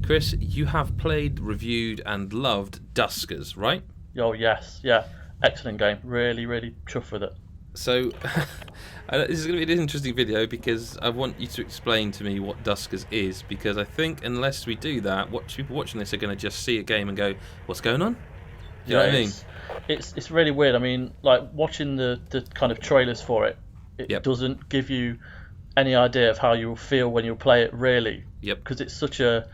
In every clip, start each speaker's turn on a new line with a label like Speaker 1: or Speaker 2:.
Speaker 1: Chris, you have played, reviewed, and loved Duskers, right?
Speaker 2: Oh yes, yeah, excellent game. Really, really chuffed with it.
Speaker 1: So, this is going to be an interesting video because I want you to explain to me what Duskers is, because I think unless we do that, people watching this are going to just see a game and go, "What's going on?" Do you know
Speaker 2: Yeah,
Speaker 1: what I mean?
Speaker 2: it's really weird. I mean, like watching the kind of trailers for it, it
Speaker 1: Yep.
Speaker 2: doesn't give you any idea of how you will feel when you play it really,
Speaker 1: Yep.
Speaker 2: because it's such a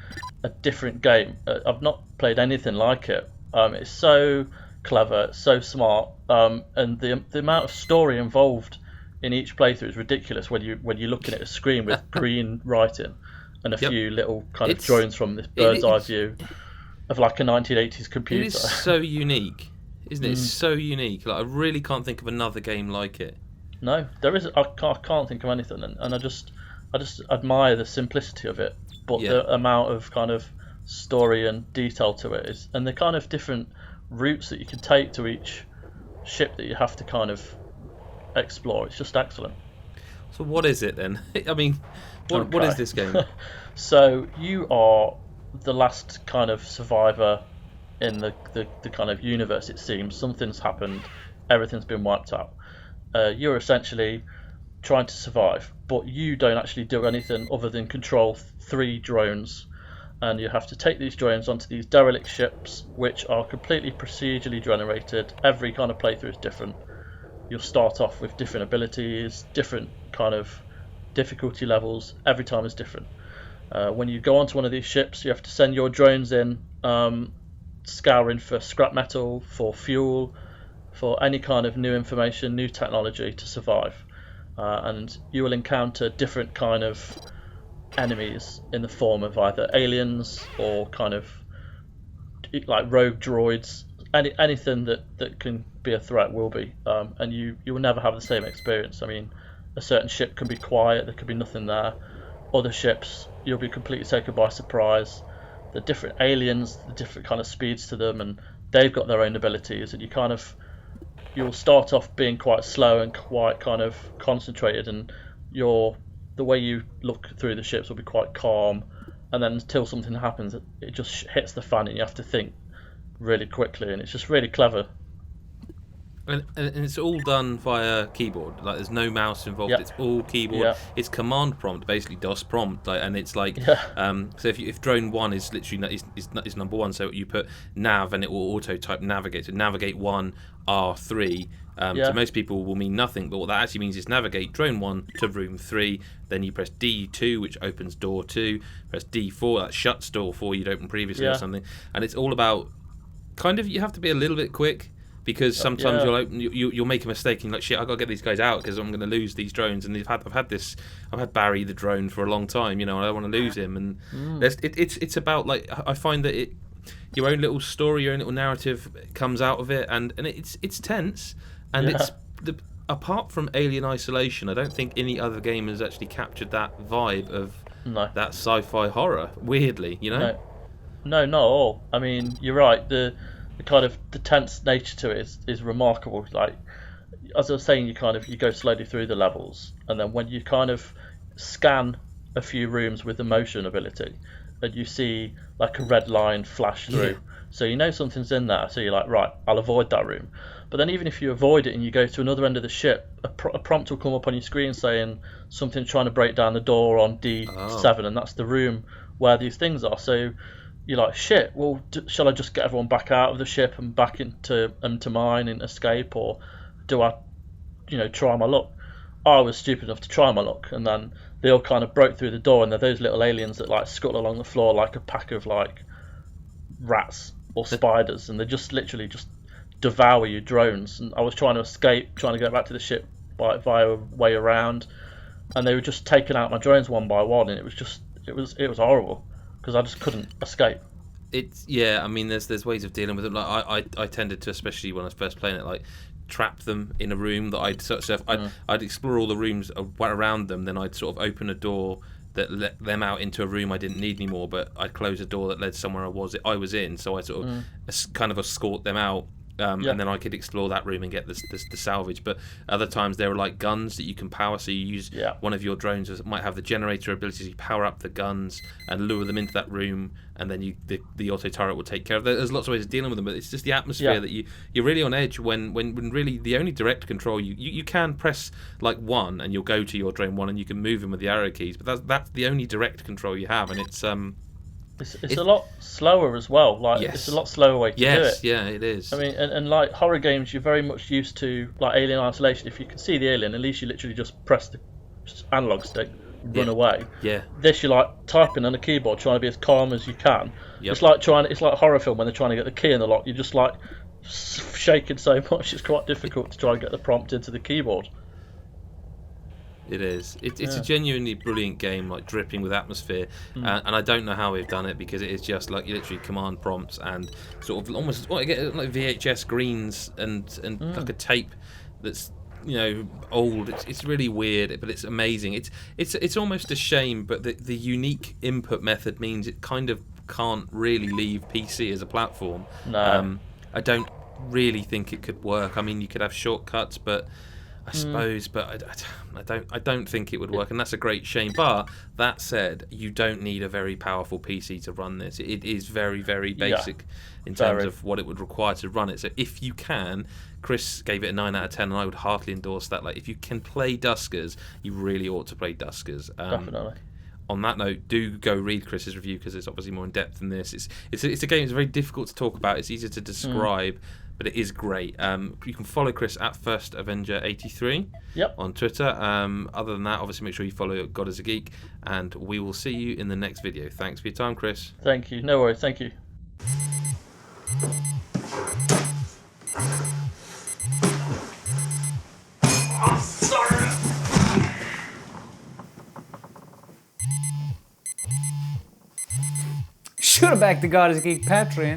Speaker 2: different game. I've not played anything like it. It's so clever, it's so smart, and the amount of story involved in each playthrough is ridiculous when you're looking at a screen with green writing and a
Speaker 1: Yep.
Speaker 2: few little kind of
Speaker 1: It's
Speaker 2: drawings from this bird's eye
Speaker 1: it's
Speaker 2: view of like a 1980s
Speaker 1: it is
Speaker 2: computer.
Speaker 1: so unique, isn't it? It's so unique. Like I really can't think of another game like it.
Speaker 2: No, there is. I can't think of anything, and I just admire the simplicity of it, but
Speaker 1: Yeah.
Speaker 2: the amount of kind of story and detail to it is, and the kind of different routes that you can take to each ship that you have to kind of explore. It's just excellent.
Speaker 1: So what is it then? I mean, what is
Speaker 2: Okay.
Speaker 1: this game?
Speaker 2: So you are the last kind of survivor in the kind of universe. It seems something's happened, everything's been wiped out. You're essentially trying to survive, but you don't actually do anything other than control three drones, and you have to take these drones onto these derelict ships, which are completely procedurally generated. Every kind of playthrough is different. You'll start off with different abilities, different kind of difficulty levels. Every time is different. When you go onto one of these ships, you have to send your drones in, scouring for scrap metal, for fuel, for any kind of new information, new technology to survive. And you will encounter different kind of enemies in the form of either aliens or kind of like rogue droids. Anything that can be a threat will be, and you will never have the same experience. I mean, a certain ship can be quiet, there could be nothing there. Other ships, you'll be completely taken by surprise. The different aliens, the different kind of speeds to them, and they've got their own abilities, and you'll start off being quite slow and quite kind of concentrated, and the way you look through the ships will be quite calm, and then until something happens, it just hits the fan, and you have to think really quickly, and it's just really clever.
Speaker 1: And it's all done via keyboard. Like there's no mouse involved.
Speaker 2: Yeah,
Speaker 1: It's all keyboard.
Speaker 2: yeah,
Speaker 1: It's command prompt, basically DOS prompt. Like, and it's like,
Speaker 2: yeah,
Speaker 1: so if drone one is literally is number one, so you put nav and it will auto type navigate. So navigate one R3. To
Speaker 2: yeah,
Speaker 1: most people will mean nothing, but what that actually means is navigate drone one to room 3. Then you press D2, which opens door 2. Press D4, that shuts door 4 you'd opened previously or
Speaker 2: yeah,
Speaker 1: something. And it's all about kind of you have to be a little bit quick because sometimes
Speaker 2: yeah,
Speaker 1: you'll make a mistake and you're like, shit, I gotta get these guys out because I'm gonna lose these drones. And I've had Barry the drone for a long time, and I don't want to lose him. And it's about like I find that your own little story, your own little narrative comes out of it, and it's tense, and
Speaker 2: yeah.
Speaker 1: apart from Alien Isolation, I don't think any other game has actually captured that vibe of
Speaker 2: No,
Speaker 1: that sci-fi horror. Weirdly,
Speaker 2: no, no, not at all. I mean, you're right. The kind of the tense nature to it is remarkable. Like as I was saying, you go slowly through the levels, and then when you kind of scan a few rooms with the motion ability, and you see like a red line flash through,
Speaker 1: Yeah.
Speaker 2: so you know something's in there. So you're like, right, I'll avoid that room. But then even if you avoid it and you go to another end of the ship, a prompt will come up on your screen saying something's trying to break down the door on D7, and that's the room where these things are. So you're like, shit. Well, shall I just get everyone back out of the ship and back into mine and escape, or do I, try my luck? I was stupid enough to try my luck, and then they all kind of broke through the door, and they're those little aliens that like scuttle along the floor like a pack of like rats or spiders, and they just literally just devour your drones. And I was trying to escape, trying to get back to the ship via a way around, and they were just taking out my drones one by one, and it was horrible because I just couldn't escape.
Speaker 1: It's yeah. I mean, there's ways of dealing with it. Like I tended to, especially when I was first playing it, like trap them in a room that I'd explore all the rooms around them. Then I'd sort of open a door that let them out into a room I didn't need anymore, but I'd close a door that led somewhere I was in. So I sort of kind of escort them out And then I could explore that room and get the salvage. But other times there are like guns that you can power, so you use one of your drones might have the generator ability, so you power up the guns and lure them into that room, and then the auto turret will take care of it. There's lots of ways of dealing with them, but it's just the atmosphere that you're really on edge when really the only direct control you can press like 1 and you'll go to your drone 1 and you can move him with the arrow keys, but that's the only direct control you have, and it's
Speaker 2: a lot slower as well. Like it's a lot slower way to do it.
Speaker 1: Yeah, it is.
Speaker 2: I mean, and like horror games, you're very much used to like Alien Isolation. If you can see the alien, at least you literally just press the analog stick, run away.
Speaker 1: Yeah.
Speaker 2: This you're like typing on the keyboard, trying to be as calm as you can.
Speaker 1: Yep.
Speaker 2: It's like a horror film when they're trying to get the key in the lock. You're just like shaking so much, it's quite difficult to try and get the prompt into the keyboard.
Speaker 1: It is. It's a genuinely brilliant game, like dripping with atmosphere, and I don't know how we've done it, because it is just like literally command prompts and sort of almost like VHS greens and like a tape that's old. It's really weird, but it's amazing. It's almost a shame, but the unique input method means it kind of can't really leave PC as a platform.
Speaker 2: No.
Speaker 1: I don't really think it could work. I mean, you could have shortcuts, but I suppose, but I don't think it would work, and that's a great shame. But that said, you don't need a very powerful PC to run this. It is very, very basic in terms of what it would require to run it. So if you can, Chris gave it a 9 out of 10, and I would heartily endorse that. Like, if you can play Duskers, you really ought to play Duskers.
Speaker 2: Definitely.
Speaker 1: On that note, do go read Chris's review, because it's obviously more in depth than this. It's a game that's very difficult to talk about. It's easier to describe. But it is great. You can follow Chris at FirstAvenger83 on Twitter. Other than that, obviously make sure you follow GodisaGeek, and we will see you in the next video. Thanks for your time, Chris.
Speaker 2: Thank you. No worries. Thank you.
Speaker 3: Should have backed the GodisaGeek Patreon.